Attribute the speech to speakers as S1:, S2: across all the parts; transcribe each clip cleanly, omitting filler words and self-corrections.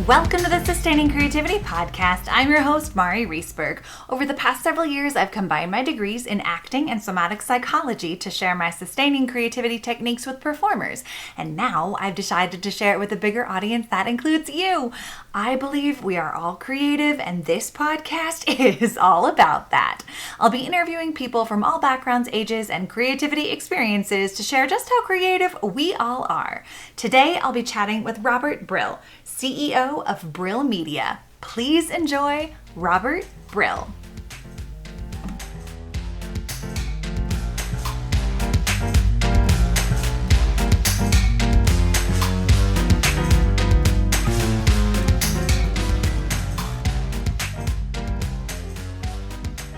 S1: Welcome to the Sustaining Creativity Podcast. I'm your host, Mari Reesberg. Over the past several years, I've combined my degrees in acting and somatic psychology to share my sustaining creativity techniques with performers. And now I've decided to share it with a bigger audience that includes you. I believe we are all creative, and this podcast is all about that. I'll be interviewing people from all backgrounds, ages, and creativity experiences to share just how creative we all are. Today, I'll be chatting with Robert Brill, CEO of Brill Media. Please enjoy Robert Brill.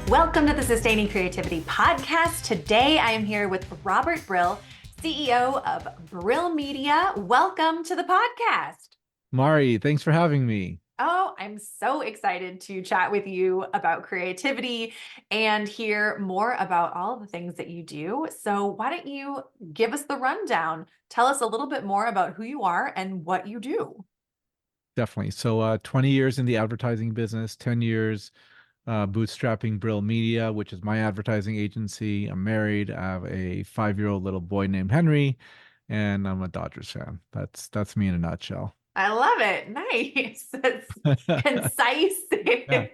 S1: Welcome to the Sustaining Creativity Podcast. Today I am here with Robert Brill, CEO of Brill Media. Welcome to the podcast.
S2: Mari, thanks for having me.
S1: Oh, I'm so excited to chat with you about creativity and hear more about all the things that you do. So why don't you give us the rundown? Tell us a little bit more about who you are and what you do.
S2: Definitely. So 20 years in the advertising business, 10 years bootstrapping Brill Media, which is my advertising agency. I'm married. I have a 5-year-old little boy named Henry, and I'm a Dodgers fan. That's me in a nutshell.
S1: I love it. Nice. It's concise.
S2: Yeah.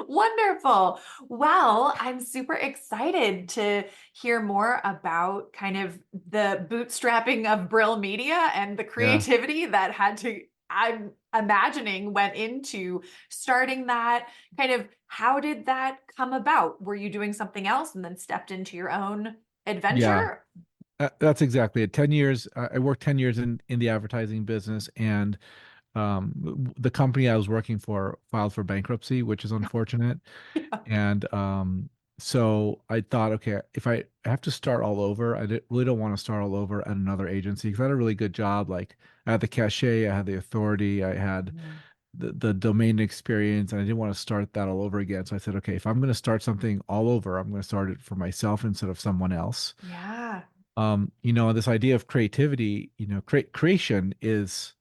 S1: Wonderful. Well, I'm super excited to hear more about kind of the bootstrapping of Brill Media and the
S2: Yeah.
S1: creativity that had to, I'm imagining, went into starting that. Kind of how did that come about? Were you doing something else and then stepped into your own
S2: Yeah.
S1: adventure?
S2: That's exactly it. 10 years. I worked 10 years in the advertising business, and the company I was working for filed for bankruptcy, which is unfortunate.
S1: Yeah.
S2: And so I thought, okay, if I have to start all over, really don't want to start all over at another agency because I had a really good job. Like I had the cachet, I had the authority, I had
S1: Mhm.
S2: the domain experience, and I didn't want to start that all over again. So I said, okay, if I'm going to start something all over, I'm going to start it for myself instead of someone else.
S1: Yeah.
S2: This idea of creativity, creation is,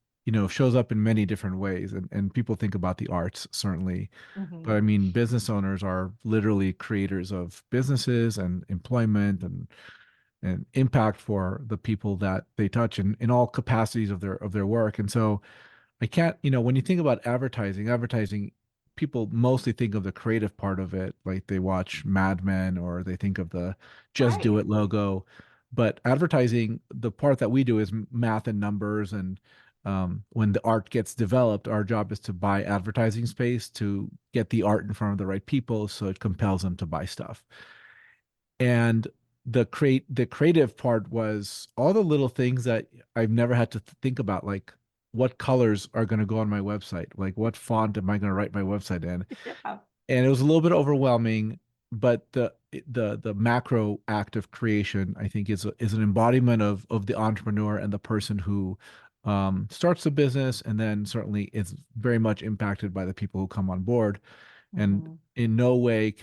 S2: shows up in many different ways. And people think about the arts, certainly. But I
S1: Mhm.
S2: mean, business owners are literally creators of businesses and employment and impact for the people that they touch in all capacities of their work. And so I can't, when you think about advertising, people mostly think of the creative part of it, like they watch Mad Men or they think of the Just Do
S1: Right.
S2: It logo. But advertising, the part that we do is math and numbers. And when the art gets developed, our job is to buy advertising space to get the art in front of the right people so it compels them to buy stuff. And the creative part was all the little things that I've never had to think about, like what colors are going to go on my website, like what font am I going to write my website in.
S1: Yeah.
S2: And it was a little bit overwhelming, but the macro act of creation, I think, is an embodiment of the entrepreneur and the person who starts the business, and then certainly it's very much impacted by the people who come on board. And
S1: Mhm.
S2: in no way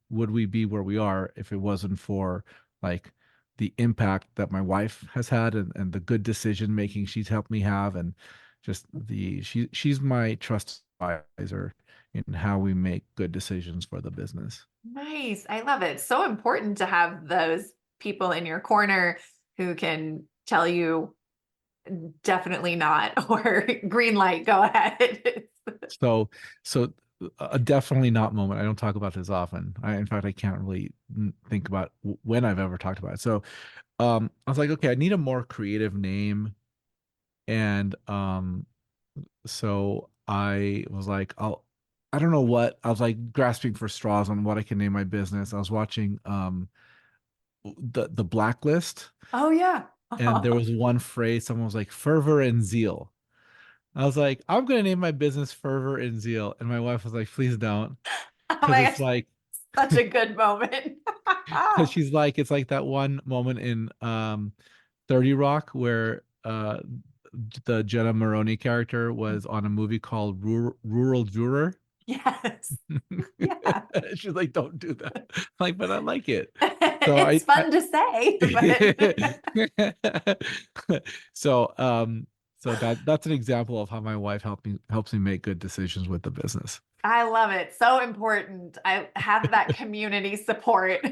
S2: would we be where we are if it wasn't for like the impact that my wife has had, and the good decision making she's helped me have, and just she's my trust advisor in how we make good decisions for the business.
S1: Nice. I love it. So important to have those people in your corner who can tell you definitely not or green light, go ahead.
S2: So so a definitely not moment. I don't talk about this often. In fact, I can't really think about when I've ever talked about it. So I was like, okay, I need a more creative name. And so I was like, I don't know what. I was like grasping for straws on what I can name my business. I was watching the Blacklist,
S1: Oh yeah.
S2: and there
S1: Oh,
S2: was one phrase, someone was like, fervor and zeal. I was like, I'm gonna name my business Fervor and Zeal. And my wife was like, please don't.
S1: oh
S2: Because
S1: my
S2: it's
S1: gosh,
S2: like,
S1: such a good moment.
S2: because she's like, it's like that one moment in 30 Rock where the Jenna Maroney character was on a movie called Rural Juror.
S1: Yes. Yeah.
S2: She's like, don't do that. I'm like, but I like it. So
S1: It's fun to say, but
S2: so So that's an example of how my wife helps me make good decisions with the business.
S1: I love it. So important. I have that community support,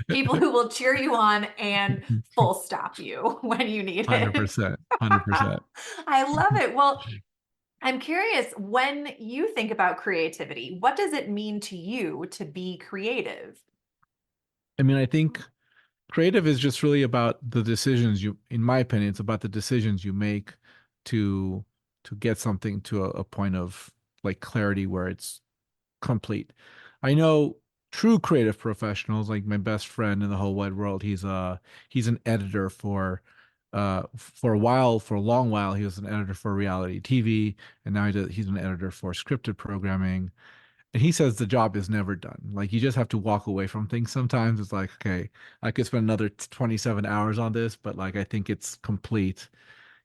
S1: people who will cheer you on and full stop you when you need it.
S2: 100%. 100%.
S1: I love it. Well, I'm curious, when you think about creativity, what does it mean to you to be creative?
S2: I mean, I think creative is just really about the decisions in my opinion, it's about the decisions you make to get something to a point of like clarity where it's complete. I know true creative professionals, like my best friend in the whole wide world. He's an editor for a while, for a long while, he was an editor for reality TV, and now he's an editor for scripted programming. And he says the job is never done. Like you just have to walk away from things sometimes. It's like, okay, I could spend another 27 hours on this, but like I think it's complete.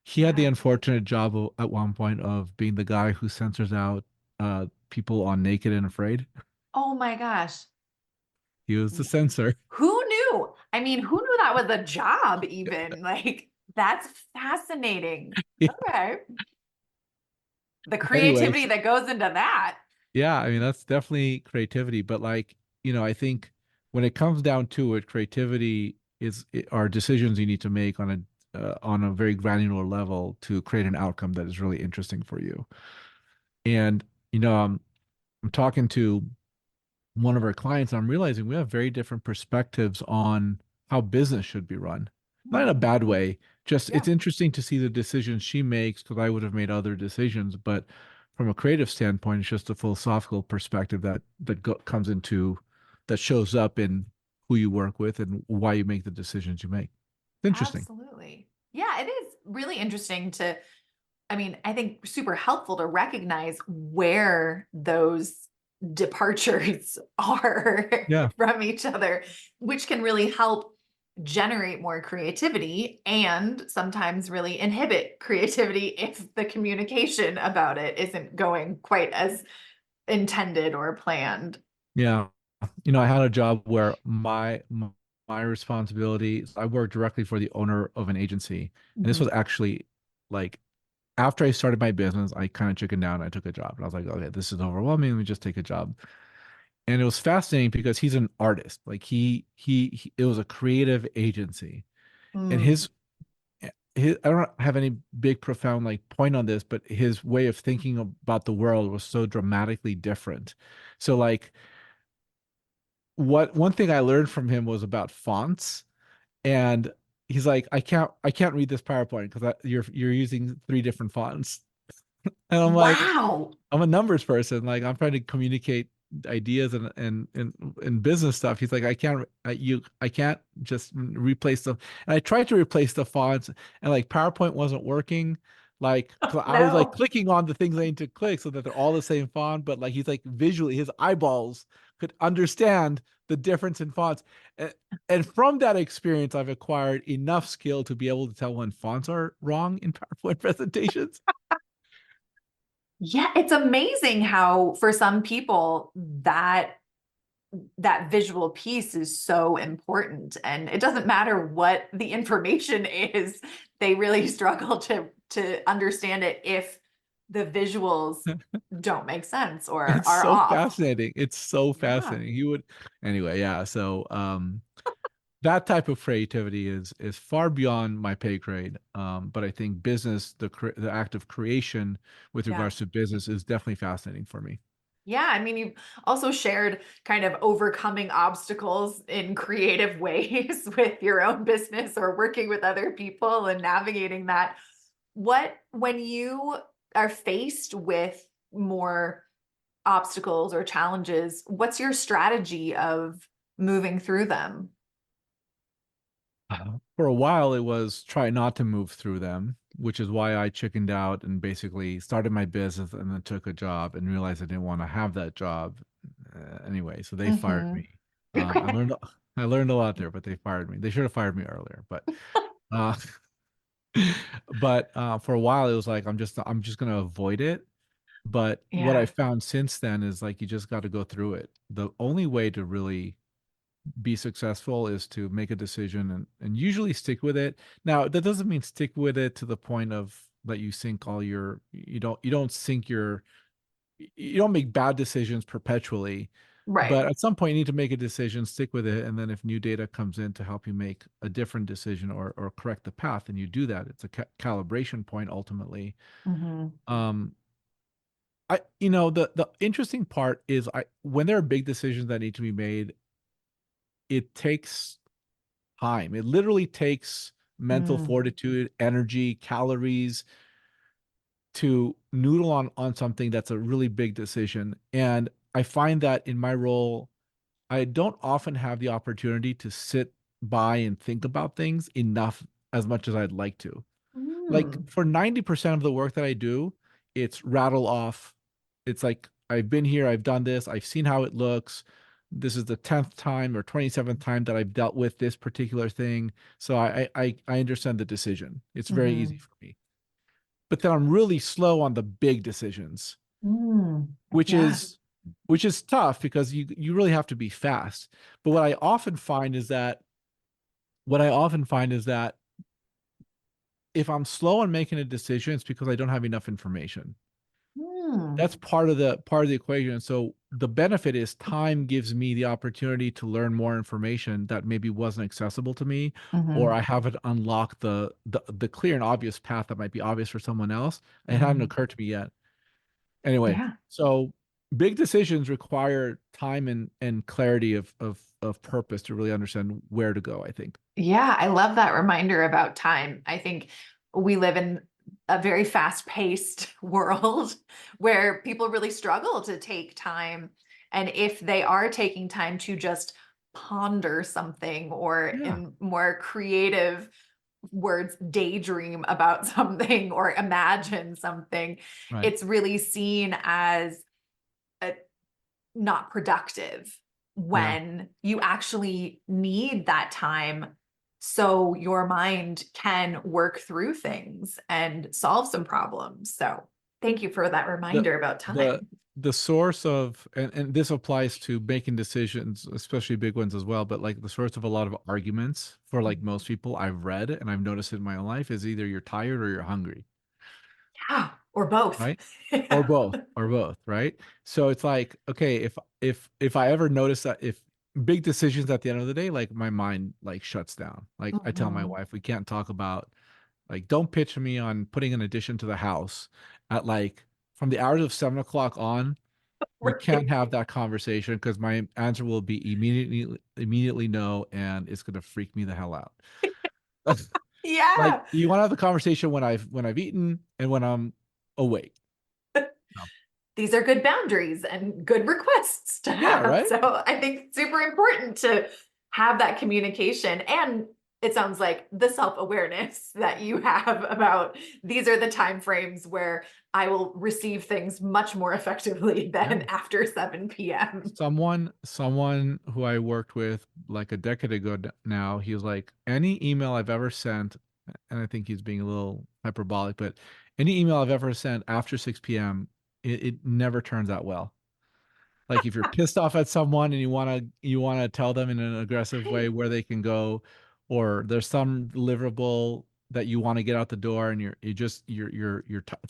S2: He had the
S1: Yeah.
S2: unfortunate job at one point of being the guy who censors out people on Naked and Afraid.
S1: Oh my gosh.
S2: He was the censor.
S1: Who knew? I mean, who knew that was a job even? Like, that's fascinating. Okay. The creativity
S2: Anyways,
S1: that goes into that.
S2: yeah, I mean that's definitely creativity, but like, I think when it comes down to it, creativity are decisions you need to make on a very granular level to create an outcome that is really interesting for you. And you know, I'm talking to one of our clients, I'm realizing we have very different perspectives on how business should be run. Not in a
S1: Mhm.
S2: bad way, just
S1: Yeah,
S2: it's interesting to see the decisions she makes because I would have made other decisions. But from a creative standpoint, it's just a philosophical perspective comes into that shows up in who you work with and why you make the decisions you make. It's interesting.
S1: absolutely. Yeah, it is really interesting I mean, I think super helpful to recognize where those departures are
S2: Yeah.
S1: from each other, which can really help generate more creativity and sometimes really inhibit creativity if the communication about it isn't going quite as intended or planned.
S2: Yeah. I had a job where my responsibility, I worked directly for the owner of an agency. And this
S1: Mhm.
S2: was actually like after I started my business, I kind of chickened down. I took a job and I was like, okay, this is overwhelming. Let me just take a job. And it was fascinating because he's an artist. Like it was a creative agency. And
S1: Mm.
S2: I don't have any big profound like point on this, but his way of thinking about the world was so dramatically different. So like one thing I learned from him was about fonts, and he's like, I can't read this PowerPoint because you're using three different fonts, and I'm like,
S1: Wow.
S2: I'm a numbers person. Like I'm trying to communicate ideas and business stuff. He's like, I can't just replace them. And I tried to replace the fonts, and like PowerPoint wasn't working. Like 'cause I was like
S1: No.
S2: clicking on the things I need to click so that they're all the same font, but like he's like visually, his eyeballs could understand the difference in fonts. And, and from that experience, I've acquired enough skill to be able to tell when fonts are wrong in PowerPoint presentations.
S1: Yeah, it's amazing how for some people that visual piece is so important and it doesn't matter what the information is, they really struggle to understand it if the visuals don't make sense or
S2: It's
S1: are
S2: so
S1: off.
S2: fascinating. It's so
S1: Yeah.
S2: fascinating. Anyway, yeah. So, that type of creativity is far beyond my pay grade. But I think business, the act of creation with
S1: Yeah.
S2: regards to business is definitely fascinating for me.
S1: Yeah, I mean, you've also shared kind of overcoming obstacles in creative ways with your own business or working with other people and navigating that. When you are faced with more obstacles or challenges, what's your strategy of moving through them?
S2: For a while, it was try not to move through them, which is why I chickened out and basically started my business and then took a job and realized I didn't want to have that job anyway. So they fired
S1: Hmm.
S2: me. I learned I learned a lot there, but they fired me. They should have fired me earlier, uh, but for a while it was like I'm just gonna avoid it. But what I
S1: Yeah.
S2: found since then is like you just got to go through it. The only way to really be successful is to make a decision and usually stick with it. Now, that doesn't mean stick with it to the point of that you sink all your you don't sink your you don't make bad decisions perpetually, but
S1: Right.
S2: at some point you need to make a decision, stick with it, and then if new data comes in to help you make a different decision or correct the path, and you do that, it's a calibration point ultimately.
S1: Hmm.
S2: Um, I the interesting part is I when there are big decisions that need to be made, it takes time. It literally takes mental
S1: Mm.
S2: fortitude, energy, calories to noodle on something that's a really big decision. And I find that in my role, I don't often have the opportunity to sit by and think about things enough as much as I'd like to. Like
S1: Mm.
S2: for 90% of the work that I do, it's rattle off. It's like I've been here, I've done this, I've seen how it looks. This is the 10th time or 27th time that I've dealt with this particular thing. So I understand the decision. It's very easy
S1: Hmm.
S2: for me. But then I'm really slow on the big decisions,
S1: Mm.
S2: which
S1: Yeah.
S2: is which is tough because you really have to be fast. But what I often find is that if I'm slow on making a decision, it's because I don't have enough information.
S1: Mm.
S2: That's part of the equation. So the benefit is time gives me the opportunity to learn more information that maybe wasn't accessible to me, or
S1: Hmm.
S2: I haven't unlocked the clear and obvious path that might be obvious for someone else. It hadn't
S1: Hmm.
S2: occurred to me yet. Anyway,
S1: Yeah.
S2: so big decisions require time and clarity of purpose to really understand where to go, I think.
S1: Yeah, I love that reminder about time. I think we live in a very fast-paced world where people really struggle to take time. And if they are taking time to just ponder something or
S2: Yeah,
S1: in more creative words, daydream about something or imagine something,
S2: right.
S1: it's really seen as not productive
S2: Yeah.
S1: when you actually need that time so your mind can work through things and solve some problems. So, thank you for that
S2: the
S1: reminder about
S2: the
S1: time.
S2: the source of and this applies to making decisions, especially big ones as well, but like the source of a lot of arguments for like most people I've read and I've noticed it in my own life is either you're tired or you're hungry,
S1: Yeah, or both.
S2: right?
S1: Yeah.
S2: Or both, right? So it's like, okay, if I ever notice that if big decisions at the end of the day, like my mind like shuts down. Like I tell my
S1: Mhm.
S2: wife, we can't talk about like don't pitch me on putting an addition to the house at like from the hours of 7 o'clock on. We can't
S1: Right.
S2: have that conversation because my answer will be immediately no, and it's gonna freak me the hell out. Like
S1: Yeah.
S2: you want to have the conversation when I've eaten and when I'm awake. No.
S1: These are good boundaries and good requests to
S2: Yeah,
S1: have.
S2: right?
S1: So I think it's super important to have that communication. And it sounds like the self-awareness that you have about these are the time frames where I will receive things much more effectively
S2: Yeah.
S1: than after 7 p.m.
S2: Someone who I worked with like a decade ago now, he was like, any email I've ever sent, and I think he's being a little hyperbolic, but any email I've ever sent after 6 p.m., it never turns out well. Like if you're pissed off at someone and you wanna tell them in an aggressive way where they can go, or there's some deliverable that you want to get out the door and it's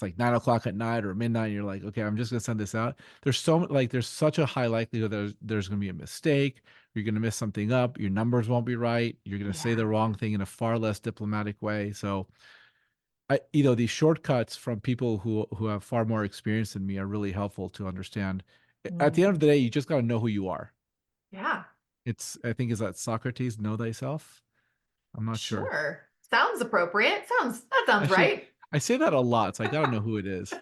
S2: like 9 o'clock at night or midnight and you're like, okay, I'm just gonna send this out. There's such a high likelihood there's gonna be a mistake, you're gonna miss something up, your numbers won't be right, you're gonna say the
S1: Yeah.
S2: wrong thing in a far less diplomatic way. So these shortcuts from people who have far more experience than me are really helpful to understand. At the end of
S1: Mm.
S2: the day, you just got to know who you are.
S1: Yeah.
S2: I think, is that Socrates, know thyself? I'm not sure.
S1: Sure. Sounds appropriate. That sounds
S2: Actually,
S1: right.
S2: I say that a lot, so I got to know who it is.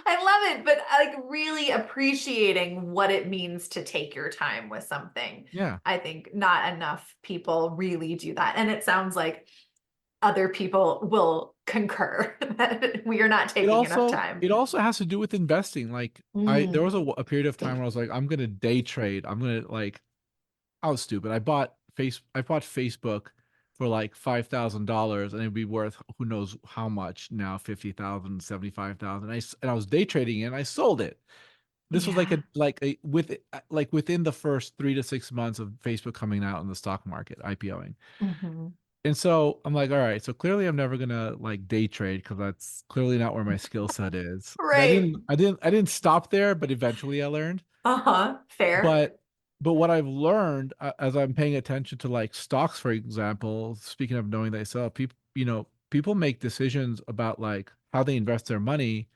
S1: I love it, but like really appreciating what it means to take your time with something.
S2: Yeah.
S1: I think not enough people really do that. And it sounds like other people will concur that we are not
S2: It
S1: taking enough
S2: also
S1: time.
S2: it also has to do with investing. Like there
S1: Mm.
S2: was a period of time where I was like, I'm gonna day trade. I was stupid. I bought Facebook for like $5,000 and it'd be worth who knows how much now, 50,000, 75,000. And I was day trading it and I sold it. this was
S1: Yeah.
S2: like a with like within the first 3 to 6 months of Facebook coming out in the stock market, IPOing.
S1: Hmm.
S2: And so I'm like, all right, so clearly I'm never gonna like day trade because that's clearly not where my skill set is. And
S1: Right.
S2: I didn't stop there, but eventually I learned.
S1: Uh-huh. Fair.
S2: But what I've learned as I'm paying attention to like stocks, for example, speaking of knowing thyself, people, people make decisions about like how they invest their money.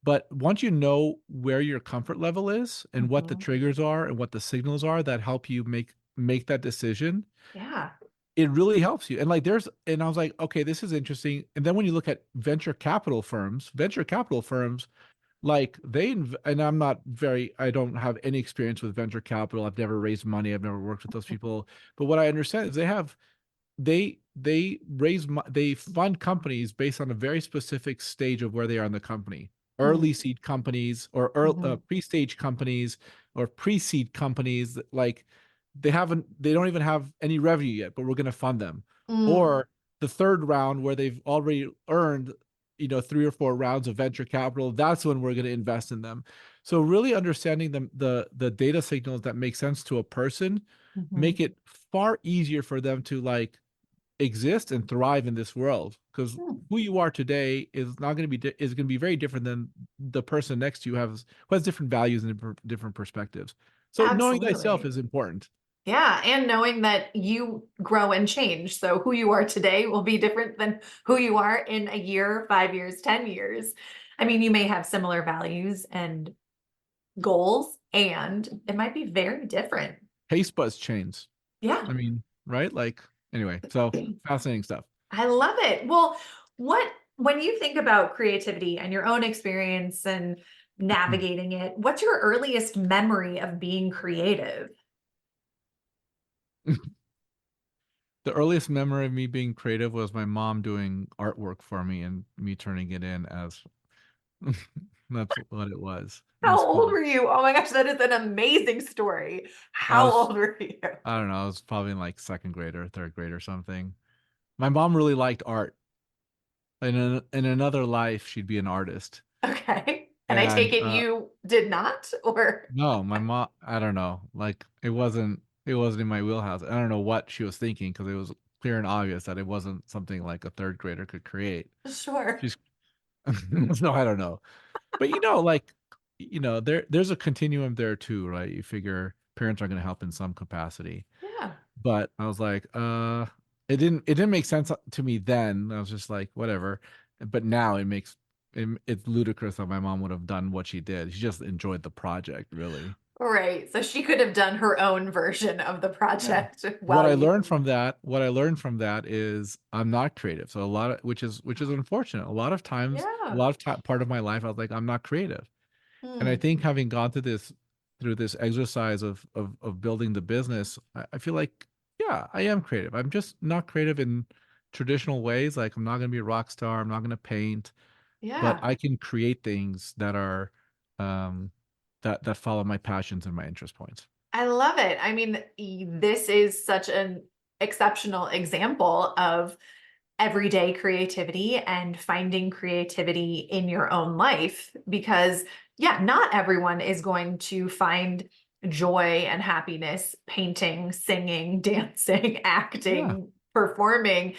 S2: But once you know where your comfort level is and what the
S1: Hmm.
S2: triggers are and what the signals are that help you make that decision,
S1: Yeah.
S2: it really helps you. And like and I was like, okay, this is interesting. And then when you look at venture capital firms, like and I don't have any experience with venture capital. I've never raised money. I've never worked with those people. But what I understand is they fund companies based on a very specific stage of where they are in the company.
S1: Mm.
S2: Early seed companies or
S1: Hmm.
S2: pre-stage companies or pre-seed companies that like they don't even have any revenue yet, but we're going to fund them.
S1: Mm.
S2: Or the third round where they've already earned, 3 or 4 rounds of venture capital, that's when we're going to invest in them. So really understanding the data signals that make sense to a person
S1: Hmm.
S2: make it far easier for them to like exist and thrive in this world, because
S1: Mm.
S2: who you are today is not going to be is going to be very different than the person next to you who has different values and different perspectives. So knowing thyself
S1: Absolutely.
S2: is important.
S1: Yeah, and knowing that you grow and change. So who you are today will be different than who you are in a year, 5 years, 10 years. I mean, you may have similar values and goals, and it might be very different.
S2: Taste buds change.
S1: Yeah,
S2: I mean, right? Like anyway, so fascinating stuff.
S1: I love it. Well, when you think about creativity and your own experience and navigating it, what's your earliest memory of being creative?
S2: The earliest memory of me being creative was my mom doing artwork for me and me turning it in as that's what it was. It
S1: How
S2: was
S1: old
S2: fun.
S1: were you? Oh my gosh, that is an amazing story.
S2: I
S1: How
S2: was
S1: old were you?
S2: I don't know, I was probably in like second grade or third grade or something. My mom really liked art. In another life, she'd be an artist.
S1: Okay. And I take
S2: And
S1: it you did not, or
S2: no, my mom, I don't know, like it wasn't in my wheelhouse. I don't know what she was thinking because it was clear and obvious that it wasn't something like a third grader could create.
S1: sure.
S2: She's no, I don't know. But like there's a continuum there too, right? You figure parents are going to help in some capacity.
S1: Yeah.
S2: But I was like, it didn't make sense to me then. I was just like, whatever. But now it's ludicrous that my mom would have done what she did. She just enjoyed the project, really.
S1: Right. So she could have done her own version of the
S2: Yeah.
S1: project while you.
S2: What I learned from that is I'm not creative. So a lot of which is unfortunate. A lot of times,
S1: Yeah.
S2: part of my life, I was like, I'm not creative. And I
S1: Hmm.
S2: think having gone through this exercise of building the business, I feel like, yeah, I am creative. I'm just not creative in traditional ways. Like I'm not going to be a rock star. I'm not going to paint, but
S1: Yeah.
S2: I can create things that are um, that follow my passions and my interest points.
S1: I love it. I mean, this is such an exceptional example of everyday creativity and finding creativity in your own life because, yeah, not everyone is going to find joy and happiness painting, singing, dancing,
S2: Yeah,
S1: acting, performing,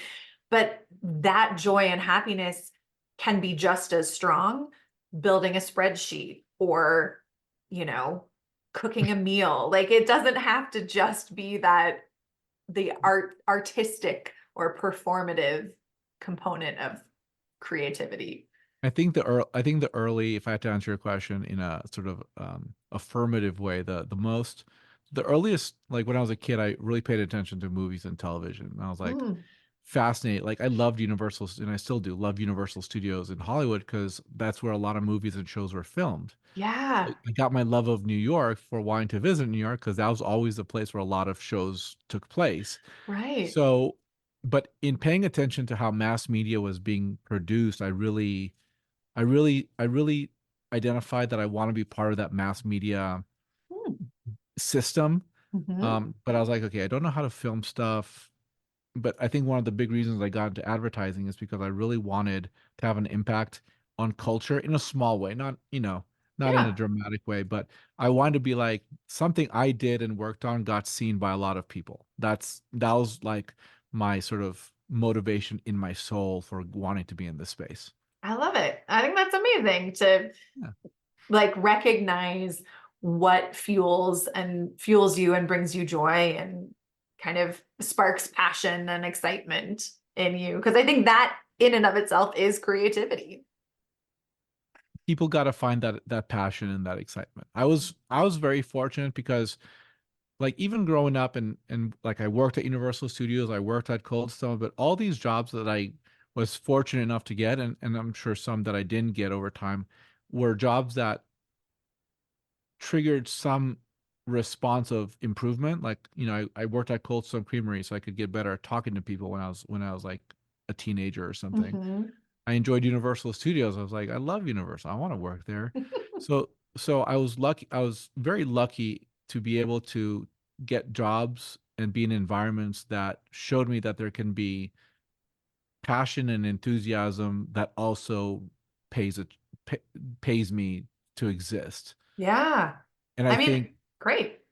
S1: but that joy and happiness can be just as strong building a spreadsheet or, you know, cooking a meal. Like it doesn't have to just be that the artistic or performative component of creativity.
S2: I think the early, if I had to answer your question in a sort of affirmative way, the earliest, like when I was a kid, I really paid attention to movies and television. And I was like
S1: Mm,
S2: fascinated. Like I loved Universal, and I still do love Universal Studios in Hollywood because that's where a lot of movies and shows were filmed.
S1: yeah,
S2: I got my love of New York for wanting to visit New York because that was always the place where a lot of shows took place.
S1: right.
S2: So, but in paying attention to how mass media was being produced, I really identified that I want to be part of that mass media
S1: Mm,
S2: system.
S1: mhm.
S2: But I was like, okay, I don't know how to film stuff. But I think one of the big reasons I got into advertising is because I really wanted to have an impact on culture in a small way, not, not in a
S1: Yeah.
S2: dramatic way, but I wanted to be like something I did and worked on got seen by a lot of people. That was like my sort of motivation in my soul for wanting to be in this space.
S1: I love it. I think that's amazing to
S2: Yeah.
S1: like recognize what fuels you and brings you joy and kind of sparks passion and excitement in you. Because I think that in and of itself is creativity.
S2: People got to find that passion and that excitement. I was very fortunate because like even growing up and like I worked at Universal Studios, I worked at Cold Stone, but all these jobs that I was fortunate enough to get, and I'm sure some that I didn't get over time, were jobs that triggered some response of improvement. Like, I worked at Cold Stone Creamery so I could get better at talking to people when I was like a teenager or something.
S1: Mm-hmm.
S2: I enjoyed Universal Studios. I was like, I love Universal. I want to work there. So I was lucky. I was very lucky to be able to get jobs and be in environments that showed me that there can be passion and enthusiasm that also pays it pay, pays me to exist.
S1: Yeah.
S2: And I
S1: I mean,
S2: think,
S1: great.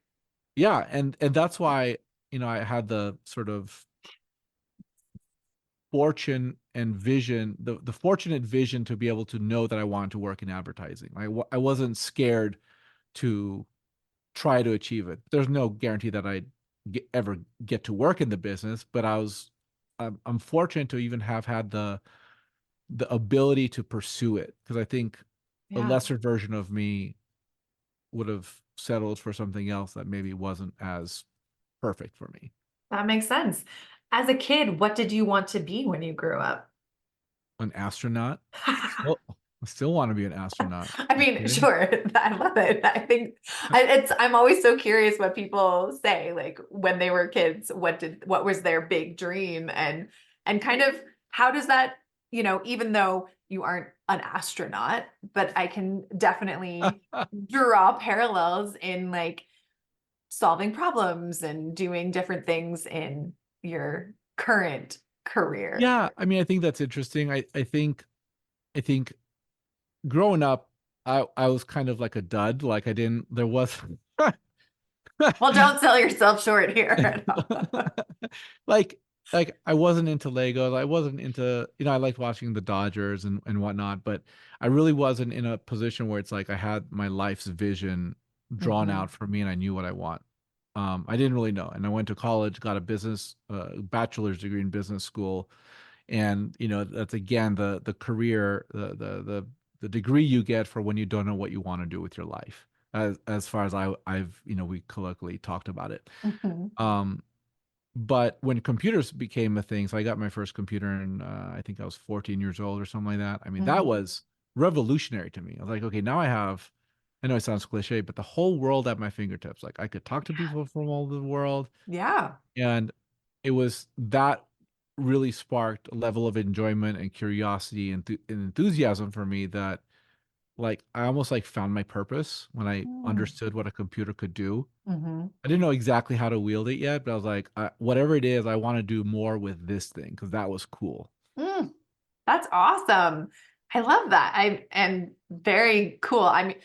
S2: yeah, and that's why, I had the sort of fortune and vision, the fortunate vision to be able to know that I wanted to work in advertising. I wasn't scared to try to achieve it. There's no guarantee that ever get to work in the business, but I'm fortunate to even have had the ability to pursue it, because I think a
S1: Yeah,
S2: lesser version of me would have settled for something else that maybe wasn't as perfect for me.
S1: that makes sense. As a kid, what did you want to be when you grew up?
S2: An astronaut. I still want to be an astronaut.
S1: I
S2: You
S1: mean,
S2: kidding?
S1: sure, I love it. I think I'm always so curious what people say, like when they were kids, what was their big dream and kind of how does that, even though you aren't an astronaut, but I can definitely draw parallels in like solving problems and doing different things in your current career.
S2: Yeah, I mean, I think that's interesting. I think growing up, I was kind of like a dud. Like I didn't there was
S1: Well, don't sell yourself short here.
S2: like I wasn't into Legos. I wasn't into, I liked watching the Dodgers and whatnot, but I really wasn't in a position where it's like I had my life's vision drawn
S1: Mhm.
S2: out for me and I knew what I want. I didn't really know. And I went to college, got a bachelor's degree in business school. And that's again the career, the degree you get for when you don't know what you want to do with your life. As far as I've we colloquially talked about it.
S1: Mhm.
S2: Um, but when computers became a thing, so I got my first computer and I think I was 14 years old or something like that. I mean, that
S1: Mhm.
S2: was revolutionary to me. I was like, okay, now I know it sounds cliche, but the whole world at my fingertips. Like I could talk to people from all over the world.
S1: Yeah.
S2: And it was that really sparked a level of enjoyment and curiosity and enthusiasm for me that like I almost like found my purpose when I
S1: Mm.
S2: understood what a computer could do.
S1: Mhm.
S2: I didn't know exactly how to wield it yet, but I was like, whatever it is, I want to do more with this thing because that was cool.
S1: Mm. That's awesome. I love that. And very cool. I mean,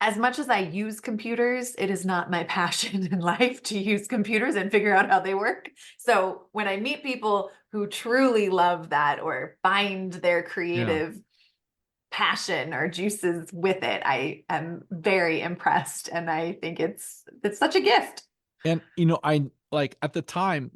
S1: as much as I use computers, it is not my passion in life to use computers and figure out how they work. So when I meet people who truly love that or find their
S2: Yeah.
S1: creative passion or juices with it, I am very impressed and I think it's such a gift.
S2: And I like at the time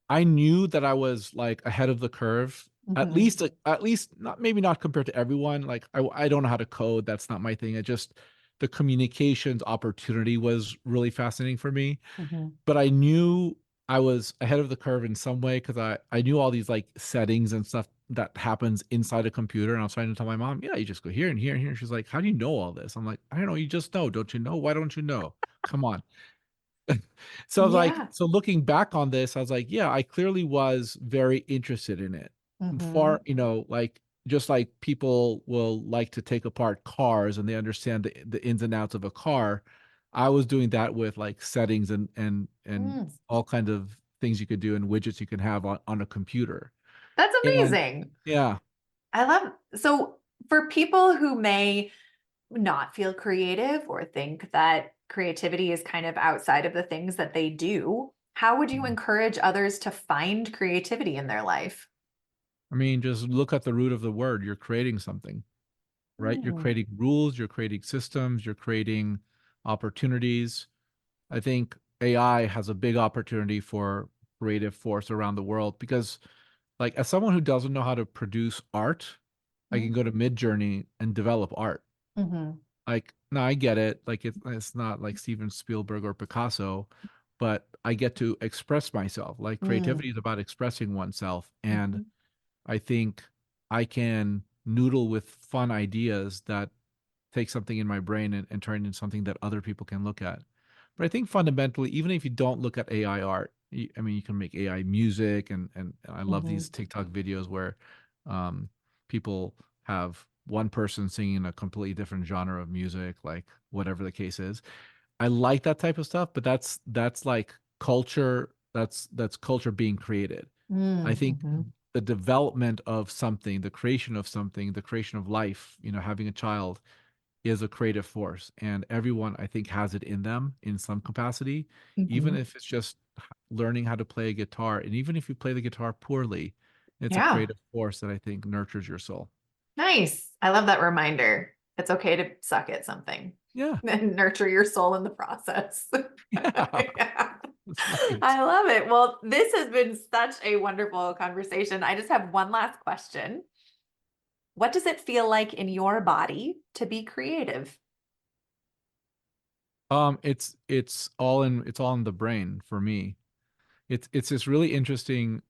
S2: I knew that I was like ahead of the curve,
S1: Mhm.
S2: at least not, maybe not compared to everyone. Like I don't know how to code. That's not my thing. It just the communications opportunity was really fascinating for me.
S1: Mhm.
S2: But I knew I was ahead of the curve in some way because I knew all these like settings and stuff that happens inside a computer. And I was trying to tell my mom, yeah, you just go here and here and here. She's like, how do you know all this? I'm like, I don't know. You just know. Don't you know? Why don't you know? Come on. So I was like,
S1: Yeah.
S2: so looking back on this, I was like, yeah, I clearly was very interested in it.
S1: Mhm.
S2: Far, like just like people will like to take apart cars and they understand the ins and outs of a car. I was doing that with like settings and
S1: Mm.
S2: all kinds of things you could do and widgets you can have on a computer.
S1: That's
S2: And
S1: amazing.
S2: yeah,
S1: I love so For people who may not feel creative or think that creativity is kind of outside of the things that they do, how would you
S2: Mhm.
S1: encourage others to find creativity in their life?
S2: I mean, just look at the root of the word. You're creating something, right? You're
S1: Mm,
S2: creating rules, you're creating systems, you're creating opportunities. I think AI has a big opportunity for creative force around the world because, like, as someone who doesn't know how to produce art, I can go to Midjourney and develop art.
S1: mm-hmm.
S2: Like, no, I get it. Like, it's not like Steven Spielberg or Picasso, but I get to express myself. Like,
S1: Mm,
S2: creativity is about expressing oneself. And
S1: mhm,
S2: I think I can noodle with fun ideas that take something in my brain and turn it into something that other people can look at. But I think fundamentally, even if you don't look at AI art, I mean, you can make AI music, and I love
S1: mhm,
S2: these TikTok videos where um, people have one person singing a completely different genre of music, like whatever the case is. I like that type of stuff, but that's like culture. That's culture being created. I
S1: mm,
S2: think
S1: mhm,
S2: the development of something, the creation of something, the creation of life, having a child is a creative force. And everyone, I think, has it in them in some capacity, even
S1: mhm.
S2: if it's just learning how to play a guitar. And even if you play the guitar poorly, it's a
S1: Yeah,
S2: creative force that I think nurtures your soul.
S1: nice. I love that reminder. It's okay to suck at something
S2: Yeah.
S1: and nurture your soul in the process.
S2: Yeah.
S1: Yeah.
S2: That's right.
S1: I love it. Well, this has been such a wonderful conversation. I just have one last question. What does it feel like in your body to be creative?
S2: It's all in the brain for me. It's this really interesting.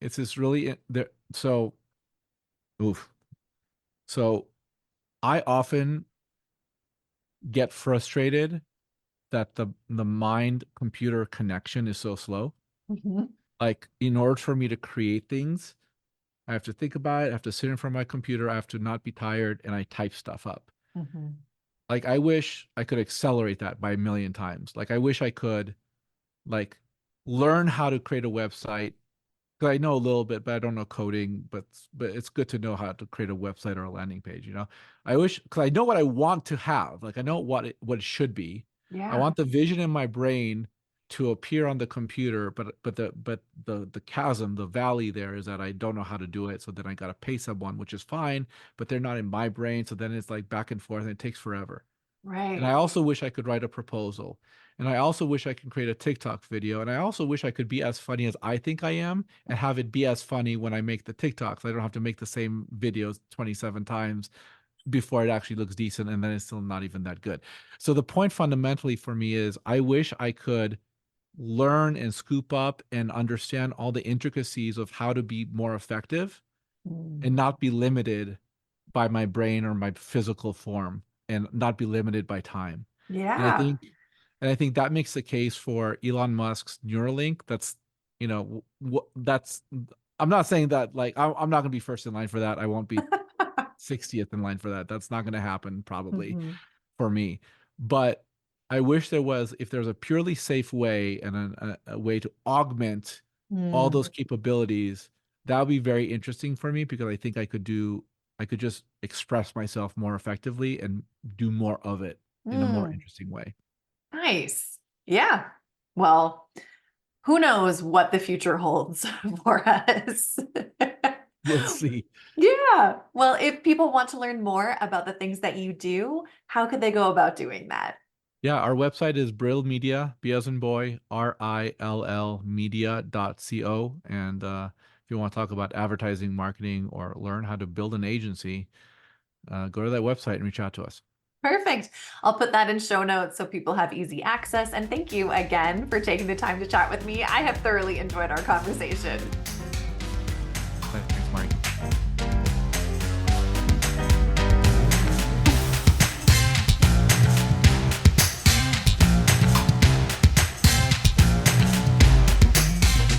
S2: It's this really there. So, oof. So I often get frustrated that the mind computer connection is so slow.
S1: Mhm,
S2: Like, in order for me to create things, I have to think about it, I have to sit in front of my computer, I have to not be tired, and I type stuff up.
S1: mhm,
S2: Like, I wish I could accelerate that by a million times. Like, I wish I could, like, learn how to create a website. Because I know a little bit, but I don't know coding. But it's good to know how to create a website or a landing page. I wish, because I know what I want to have. Like, I know what it should be. I
S1: yeah.
S2: want the vision in my brain to appear on the computer, but the chasm, the valley there is that I don't know how to do it. So then I got to pay someone, which is fine, but they're not in my brain. So then it's like back and forth, and it takes forever. And I
S1: Right.
S2: also wish I could write a proposal. And I also wish I could create a TikTok video. And I also wish I could be as funny as I think I am and have it be as funny when I make the TikToks. I don't have to make the same videos 27 times before it actually looks decent, and then it's still not even that good. So the point fundamentally for me is I wish I could learn and scoop up and understand all the intricacies of how to be more effective
S1: Mm.
S2: and not be limited by my brain or my physical form, and not be limited by time. And I
S1: Yeah.
S2: think and I think that makes the case for Elon Musk's Neuralink. That's that's I'm not saying that, like, I'm not going to be first in line for that. I won't be 60th in line for that. That's not going to happen probably
S1: Mhm.
S2: for me. But I wish if there's a purely safe way and a way to augment all
S1: Mm.
S2: those capabilities, that would be very interesting for me, because I think I could just express myself more effectively and do more of it in a more
S1: Mm.
S2: interesting way.
S1: Nice. Yeah. Well, who knows what the future holds for us?
S2: We'll see.
S1: Yeah. Well, if people want to learn more about the things that you do, how could they go about doing that?
S2: Yeah, our website is Brill Media, B as in boy, RILL media.co. And if you want to talk about advertising, marketing, or learn how to build an agency, go to that website and reach out to us.
S1: Perfect. I'll put that in show notes so people have easy access. And thank you again for taking the time to chat with me. I have thoroughly enjoyed our conversation.
S2: Thanks, Mike.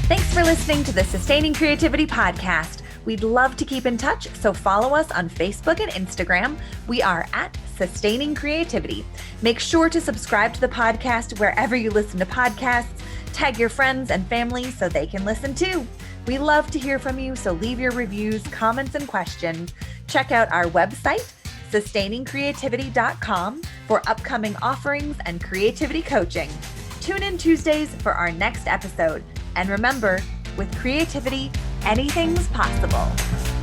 S1: Thanks for listening to the Sustaining Creativity Podcast. We'd love to keep in touch, so follow us on Facebook and Instagram. We are at Sustaining Creativity. Make sure to subscribe to the podcast wherever you listen to podcasts. Tag your friends and family so they can listen too. We love to hear from you, so leave your reviews, comments, and questions. check out our website, sustainingcreativity.com, for upcoming offerings and creativity coaching. Tune in Tuesdays for our next episode. And remember, with creativity, anything's possible.